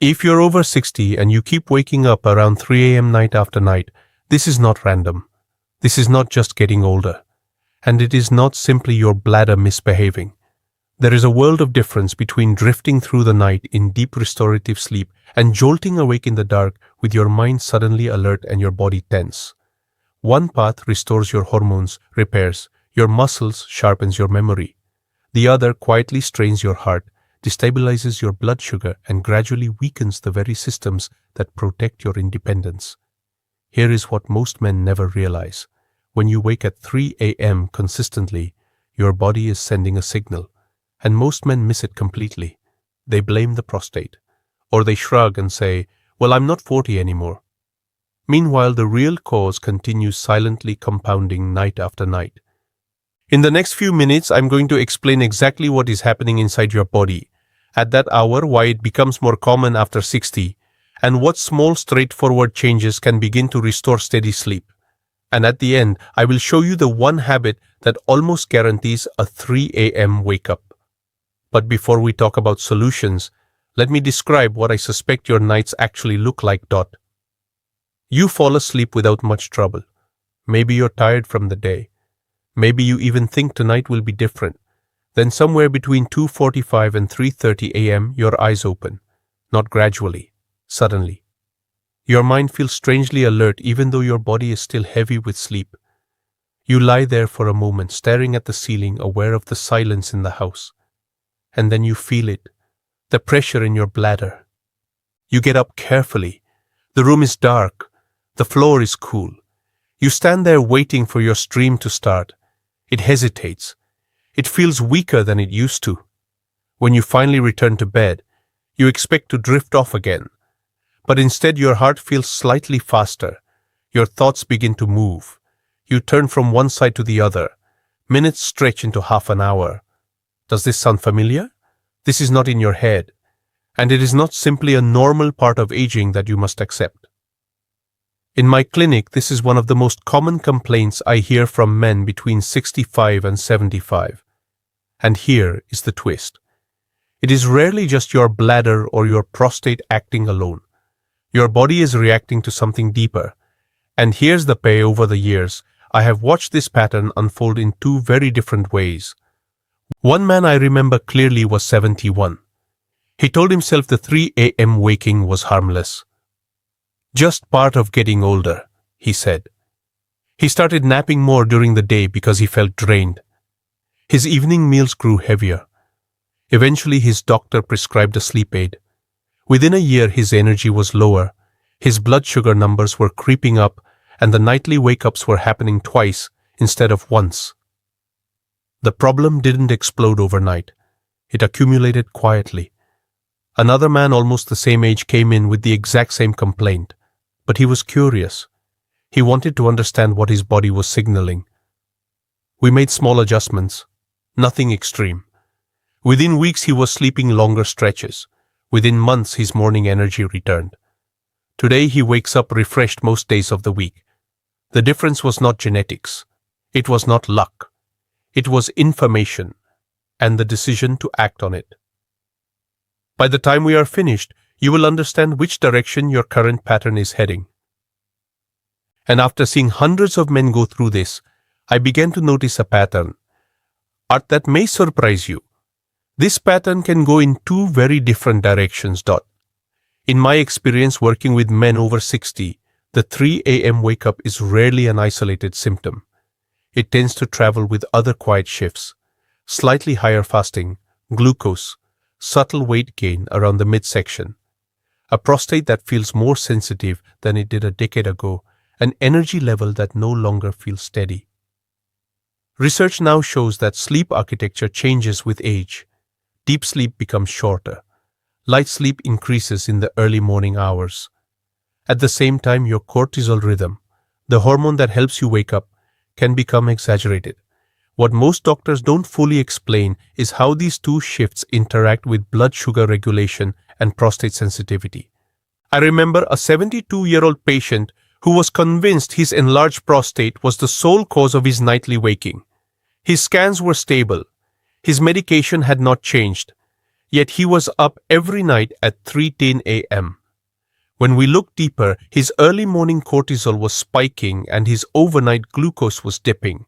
If you're over 60 and you keep waking up around 3 a.m. night after night, this is not random. This is not just getting older. And it is not simply your bladder misbehaving. There is a world of difference between drifting through the night in deep restorative sleep and jolting awake in the dark with your mind suddenly alert and your body tense. One path restores your hormones, repairs your muscles, sharpens your memory. The other quietly strains your heart, destabilizes your blood sugar, and gradually weakens the very systems that protect your independence. Here is what most men never realize. When you wake at 3 a.m. consistently, your body is sending a signal, and most men miss it completely. They blame the prostate, or they shrug and say, "Well, I'm not 40 anymore." Meanwhile, the real cause continues silently compounding night after night. In the next few minutes, I'm going to explain exactly what is happening inside your body at that hour, why it becomes more common after 60, and what small straightforward changes can begin to restore steady sleep. And at the end, I will show you the one habit that almost guarantees a 3 a.m. wake-up. But before we talk about solutions, let me describe what I suspect your nights actually look like. You fall asleep without much trouble. Maybe you're tired from the day. Maybe you even think tonight will be different. Then somewhere between 2:45 and 3:30 a.m. your eyes open. Not gradually, suddenly. Your mind feels strangely alert even though your body is still heavy with sleep. You lie there for a moment, staring at the ceiling, aware of the silence in the house. And then you feel it, the pressure in your bladder. You get up carefully. The room is dark. The floor is cool. You stand there waiting for your stream to start. It hesitates. It feels weaker than it used to. When you finally return to bed, you expect to drift off again. But instead your heart feels slightly faster. Your thoughts begin to move. You turn from one side to the other. Minutes stretch into half an hour. Does this sound familiar? This is not in your head. And it is not simply a normal part of aging that you must accept. In my clinic, this is one of the most common complaints I hear from men between 65 and 75. And here is the twist. It is rarely just your bladder or your prostate acting alone. Your body is reacting to something deeper. And here's the pay. Over the years, I have watched this pattern unfold in two very different ways. One man I remember clearly was 71. He told himself the 3 a.m. waking was harmless. Just part of getting older, he said. He started napping more during the day because he felt drained. His evening meals grew heavier. Eventually, his doctor prescribed a sleep aid. Within a year, his energy was lower, his blood sugar numbers were creeping up, and the nightly wake-ups were happening twice instead of once. The problem didn't explode overnight. It accumulated quietly. Another man almost the same age came in with the exact same complaint. But he was curious. He wanted to understand what his body was signaling. We made small adjustments. Nothing extreme. Within weeks he was sleeping longer stretches. Within months his morning energy returned. Today he wakes up refreshed most days of the week. The difference was not genetics. It was not luck. It was information and the decision to act on it. By the time we are finished, you will understand which direction your current pattern is heading. And after seeing hundreds of men go through this, I began to notice a pattern. Art that may surprise you. This pattern can go in two very different directions. In my experience working with men over 60, the 3 a.m. wake-up is rarely an isolated symptom. It tends to travel with other quiet shifts, slightly higher fasting, glucose, subtle weight gain around the midsection, a prostate that feels more sensitive than it did a decade ago, an energy level that no longer feels steady. Research now shows that sleep architecture changes with age. Deep sleep becomes shorter. Light sleep increases in the early morning hours. At the same time, your cortisol rhythm, the hormone that helps you wake up, can become exaggerated. What most doctors don't fully explain is how these two shifts interact with blood sugar regulation and prostate sensitivity. I remember a 72-year-old patient who was convinced his enlarged prostate was the sole cause of his nightly waking. His scans were stable. His medication had not changed. Yet he was up every night at 3:10 a.m. When we looked deeper, his early morning cortisol was spiking and his overnight glucose was dipping.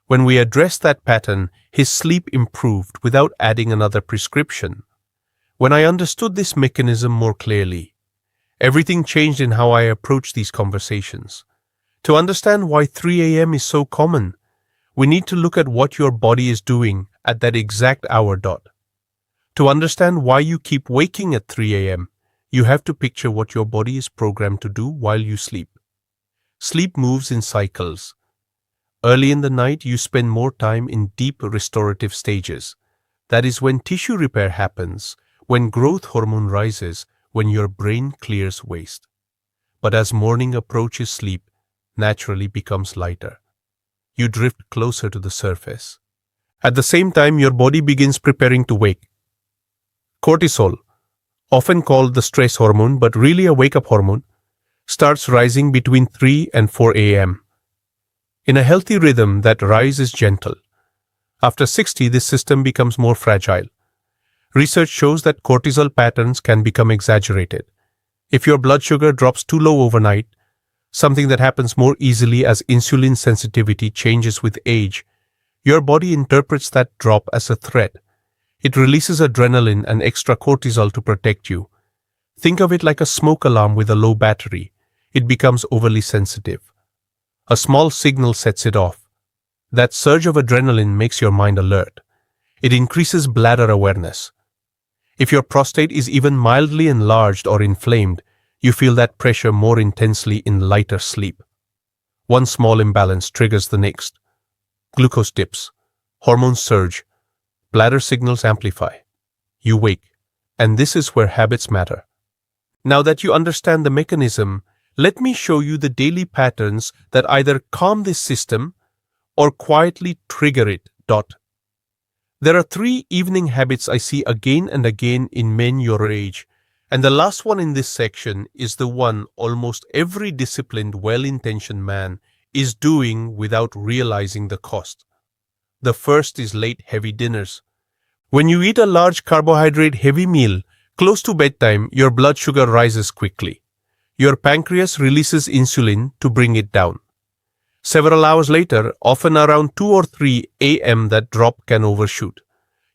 When we addressed that pattern, his sleep improved without adding another prescription. When I understood this mechanism more clearly, everything changed in how I approach these conversations. To understand why 3 a.m. is so common, we need to look at what your body is doing at that exact hour dot. To understand why you keep waking at 3 a.m., you have to picture what your body is programmed to do while you sleep. Sleep moves in cycles. Early in the night, you spend more time in deep restorative stages. That is when tissue repair happens, when growth hormone rises, when your brain clears waste. But as morning approaches, sleep naturally becomes lighter. You drift closer to the surface. At the same time, your body begins preparing to wake. Cortisol, often called the stress hormone but really a wake-up hormone, starts rising between 3 and 4 a.m. In a healthy rhythm, that rise is gentle. After 60, this system becomes more fragile. Research shows that cortisol patterns can become exaggerated. If your blood sugar drops too low overnight, something that happens more easily as insulin sensitivity changes with age, your body interprets that drop as a threat. It releases adrenaline and extra cortisol to protect you. Think of it like a smoke alarm with a low battery. It becomes overly sensitive. A small signal sets it off. That surge of adrenaline makes your mind alert. It increases bladder awareness. If your prostate is even mildly enlarged or inflamed, you feel that pressure more intensely in lighter sleep. One small imbalance triggers the next. Glucose dips, hormones surge, bladder signals amplify. You wake, and this is where habits matter. Now that you understand the mechanism, let me show you the daily patterns that either calm this system or quietly trigger it. There are 3 evening habits I see again and again in men your age, and the last one in this section is the one almost every disciplined, well-intentioned man is doing without realizing the cost. The first is late heavy dinners. When you eat a large carbohydrate-heavy meal close to bedtime, your blood sugar rises quickly. Your pancreas releases insulin to bring it down. Several hours later, often around 2 or 3 a.m., that drop can overshoot.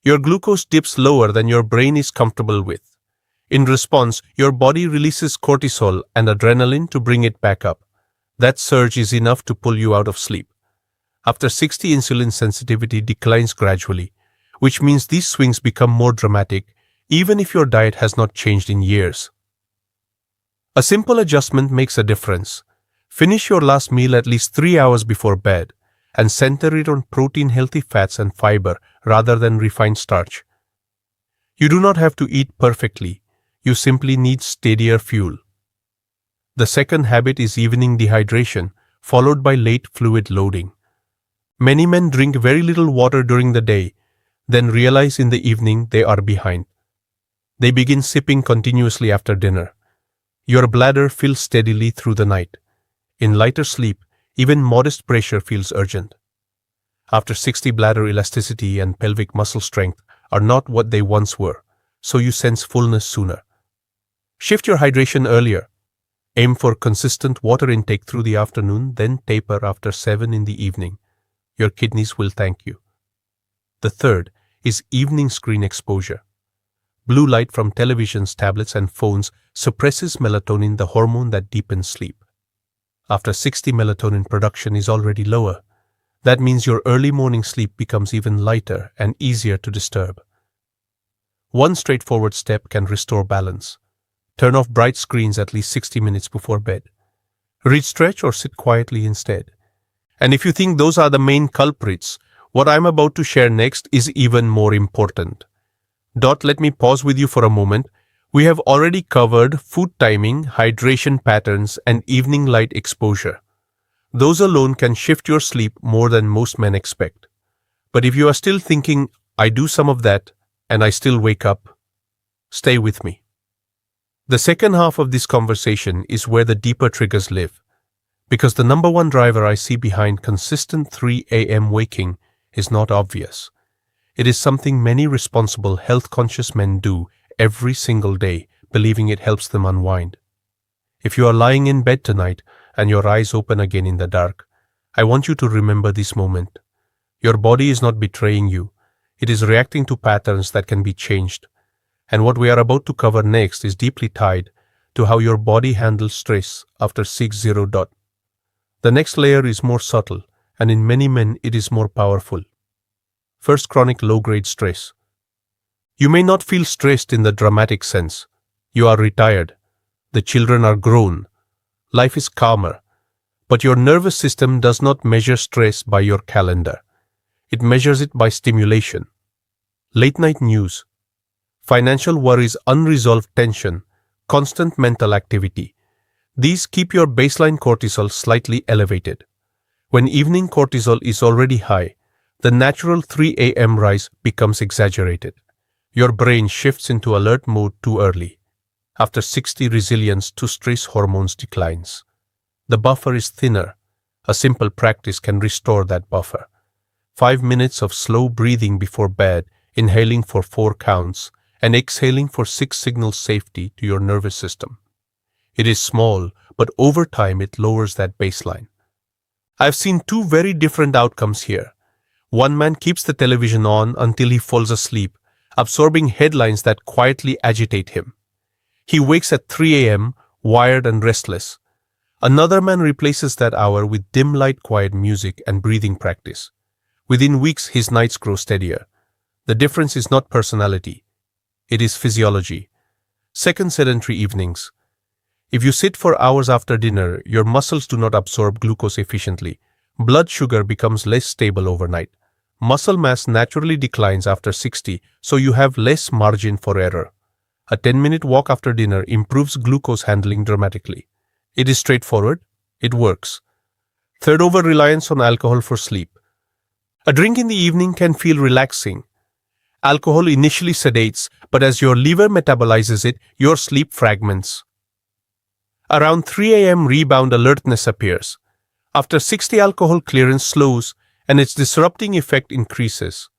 Your glucose dips lower than your brain is comfortable with. In response, your body releases cortisol and adrenaline to bring it back up. That surge is enough to pull you out of sleep. After 60, insulin sensitivity declines gradually, which means these swings become more dramatic, even if your diet has not changed in years. A simple adjustment makes a difference. Finish your last meal at least 3 hours before bed, and center it on protein-healthy fats and fiber rather than refined starch. You do not have to eat perfectly. You simply need steadier fuel. The second habit is evening dehydration, followed by late fluid loading. Many men drink very little water during the day, then realize in the evening they are behind. They begin sipping continuously after dinner. Your bladder fills steadily through the night. In lighter sleep, even modest pressure feels urgent. After 60, bladder elasticity and pelvic muscle strength are not what they once were, so you sense fullness sooner. Shift your hydration earlier. Aim for consistent water intake through the afternoon, then taper after 7 in the evening. Your kidneys will thank you. The third is evening screen exposure. Blue light from televisions, tablets, and phones suppresses melatonin, the hormone that deepens sleep. After 60, melatonin production is already lower. That means your early morning sleep becomes even lighter and easier to disturb. One straightforward step can restore balance. Turn off bright screens at least 60 minutes before bed. Read, stretch, or sit quietly instead. And if you think those are the main culprits, what I'm about to share next is even more important. Let me pause with you for a moment. We have already covered food timing, hydration patterns, and evening light exposure. Those alone can shift your sleep more than most men expect. But if you are still thinking, I do some of that, and I still wake up, stay with me. The second half of this conversation is where the deeper triggers live, because the number one driver I see behind consistent 3 a.m. waking is not obvious. It is something many responsible, health-conscious men do every single day, believing it helps them unwind. If you are lying in bed tonight and your eyes open again in the dark, I want you to remember this moment. Your body is not betraying you. It is reacting to patterns that can be changed. And what we are about to cover next is deeply tied to how your body handles stress after 60. The next layer is more subtle, and in many men it is more powerful. First, chronic low-grade stress. You may not feel stressed in the dramatic sense. You are retired. The children are grown. Life is calmer. But your nervous system does not measure stress by your calendar. It measures it by stimulation. Late-night news. Financial worries, unresolved tension, constant mental activity. These keep your baseline cortisol slightly elevated. When evening cortisol is already high, the natural 3 a.m. rise becomes exaggerated. Your brain shifts into alert mode too early. After 60, resilience to stress hormones declines. The buffer is thinner. A simple practice can restore that buffer. 5 minutes of slow breathing before bed, inhaling for 4 counts, and exhaling for 6 signals safety to your nervous system. It is small, but over time it lowers that baseline. I've seen 2 very different outcomes here. One man keeps the television on until he falls asleep, absorbing headlines that quietly agitate him. He wakes at 3 a.m., wired and restless. Another man replaces that hour with dim light, quiet music and breathing practice. Within weeks, his nights grow steadier. The difference is not personality. It is physiology. Second, sedentary evenings. If you sit for hours after dinner, your muscles do not absorb glucose efficiently. Blood sugar becomes less stable overnight. Muscle mass naturally declines after 60, so you have less margin for error. A 10-minute walk after dinner improves glucose handling dramatically. It is straightforward. It works. Third, over-reliance on alcohol for sleep. A drink in the evening can feel relaxing. Alcohol initially sedates, but as your liver metabolizes it, your sleep fragments. Around 3 a.m. rebound alertness appears. After 60, alcohol clearance slows and its disrupting effect increases.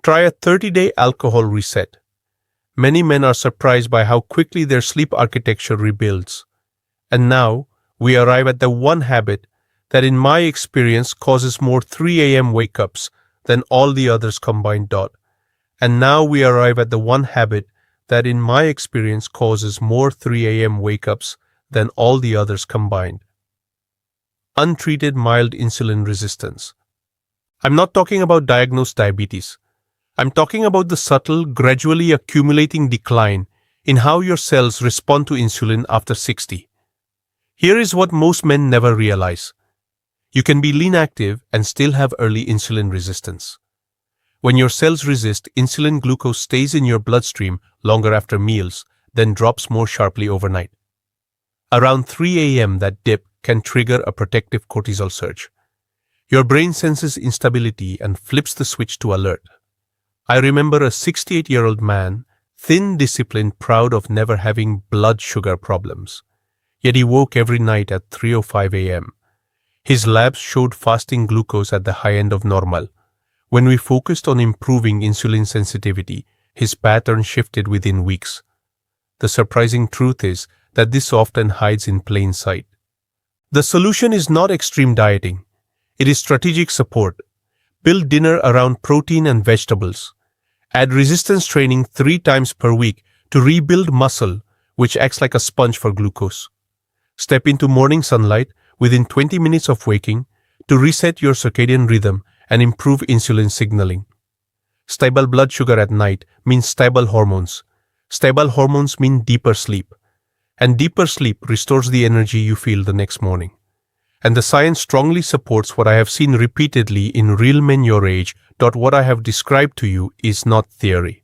Try a 30-day alcohol reset. Many men are surprised by how quickly their sleep architecture rebuilds. And now, we arrive at the one habit that in my experience causes more 3 a.m. wake-ups than all the others combined. And now we arrive at the one habit that in my experience causes more 3 a.m. wake-ups than all the others combined. Untreated mild insulin resistance. I'm not talking about diagnosed diabetes. I'm talking about the subtle, gradually accumulating decline in how your cells respond to insulin after 60. Here is what most men never realize. You can be lean active and still have early insulin resistance. When your cells resist, insulin glucose stays in your bloodstream longer after meals, then drops more sharply overnight. Around 3 a.m. that dip can trigger a protective cortisol surge. Your brain senses instability and flips the switch to alert. I remember a 68-year-old man, thin, disciplined, proud of never having blood sugar problems. Yet he woke every night at 3:05 a.m. His labs showed fasting glucose at the high end of normal. When we focused on improving insulin sensitivity, his pattern shifted within weeks. The surprising truth is that this often hides in plain sight. The solution is not extreme dieting. It is strategic support. Build dinner around protein and vegetables. Add resistance training 3 times per week to rebuild muscle, which acts like a sponge for glucose. Step into morning sunlight within 20 minutes of waking to reset your circadian rhythm and improve insulin signaling. Stable blood sugar at night means stable hormones. Stable hormones mean deeper sleep. And deeper sleep restores the energy you feel the next morning. And the science strongly supports what I have seen repeatedly in real men your age. What I have described to you is not theory.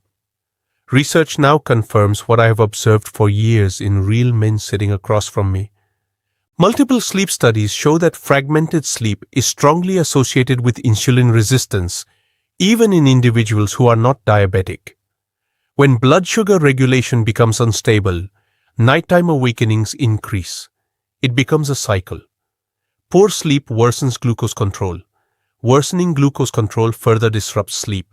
Research now confirms what I have observed for years in real men sitting across from me. Multiple sleep studies show that fragmented sleep is strongly associated with insulin resistance, even in individuals who are not diabetic. When blood sugar regulation becomes unstable, nighttime awakenings increase. It becomes a cycle. Poor sleep worsens glucose control. Worsening glucose control further disrupts sleep.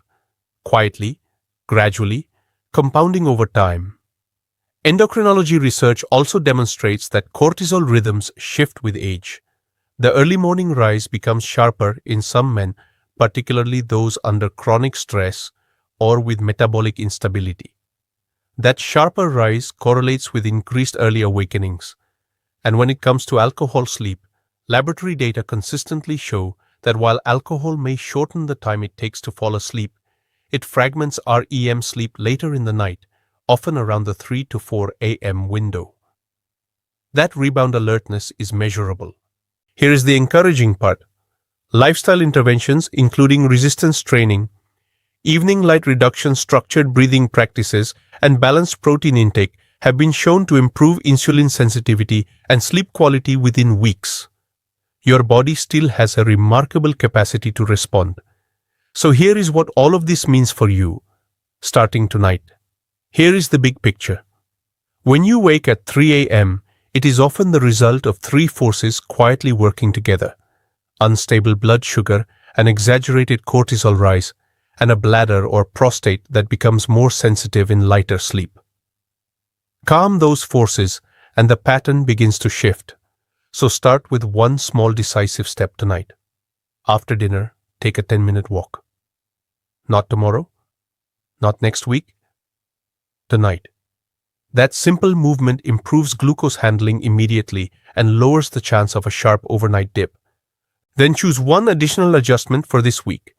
quietly, gradually, compounding over time. Endocrinology research also demonstrates that cortisol rhythms shift with age. The early morning rise becomes sharper in some men, particularly those under chronic stress or with metabolic instability. That sharper rise correlates with increased early awakenings. And when it comes to alcohol sleep, laboratory data consistently show that while alcohol may shorten the time it takes to fall asleep, it fragments REM sleep later in the night, often around the 3 to 4 a.m. window. That rebound alertness is measurable. Here is the encouraging part. Lifestyle interventions, including resistance training, evening light reduction, structured breathing practices, and balanced protein intake, have been shown to improve insulin sensitivity and sleep quality within weeks. Your body still has a remarkable capacity to respond. So here is what all of this means for you, starting tonight. Here is the big picture. When you wake at 3 a.m., it is often the result of three forces quietly working together: unstable blood sugar, an exaggerated cortisol rise, and a bladder or prostate that becomes more sensitive in lighter sleep. Calm those forces, and the pattern begins to shift. So start with one small decisive step tonight. After dinner, take a 10-minute walk. Not tomorrow, not next week, tonight. That simple movement improves glucose handling immediately and lowers the chance of a sharp overnight dip. Then choose one additional adjustment for this week.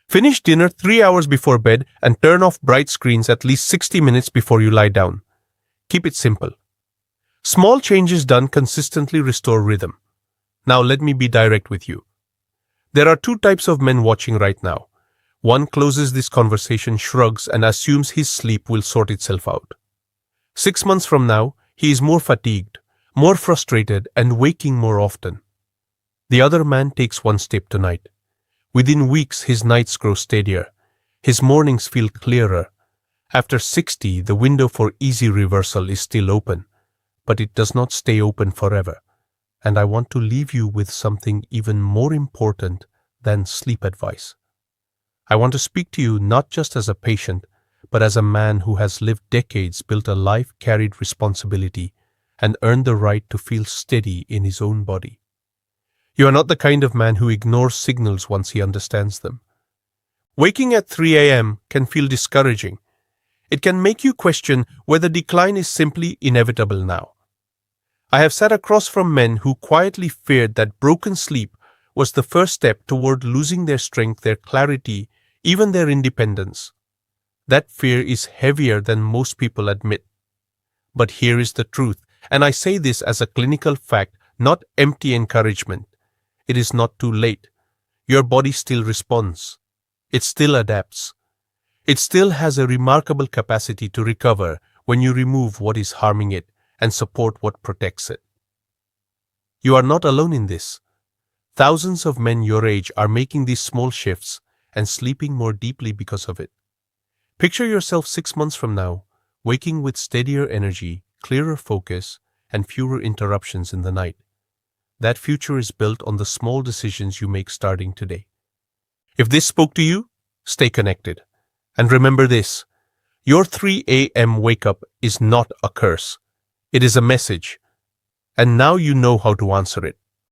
Finish dinner 3 hours before bed and turn off bright screens at least 60 minutes before you lie down. Keep it simple. Small changes done consistently restore rhythm. Now let me be direct with you. There are two types of men watching right now. One closes this conversation, shrugs, and assumes his sleep will sort itself out. 6 months from now, he is more fatigued, more frustrated, and waking more often. The other man takes one step tonight. Within weeks, his nights grow steadier. His mornings feel clearer. After 60, the window for easy reversal is still open, but it does not stay open forever. And I want to leave you with something even more important than sleep advice. I want to speak to you not just as a patient, but as a man who has lived decades, built a life, carried responsibility, and earned the right to feel steady in his own body. You are not the kind of man who ignores signals once he understands them. Waking at 3 a.m. can feel discouraging. It can make you question whether decline is simply inevitable now. I have sat across from men who quietly feared that broken sleep was the first step toward losing their strength, their clarity, even their independence. That fear is heavier than most people admit. But here is the truth, and I say this as a clinical fact, not empty encouragement. It is not too late. Your body still responds. It still adapts. It still has a remarkable capacity to recover when you remove what is harming it and support what protects it. You are not alone in this. Thousands of men your age are making these small shifts and sleeping more deeply because of it. Picture yourself 6 months from now, waking with steadier energy, clearer focus, and fewer interruptions in the night. That future is built on the small decisions you make starting today. If this spoke to you, stay connected. And remember this, your 3 a.m. wake-up is not a curse. It is a message. And now you know how to answer it.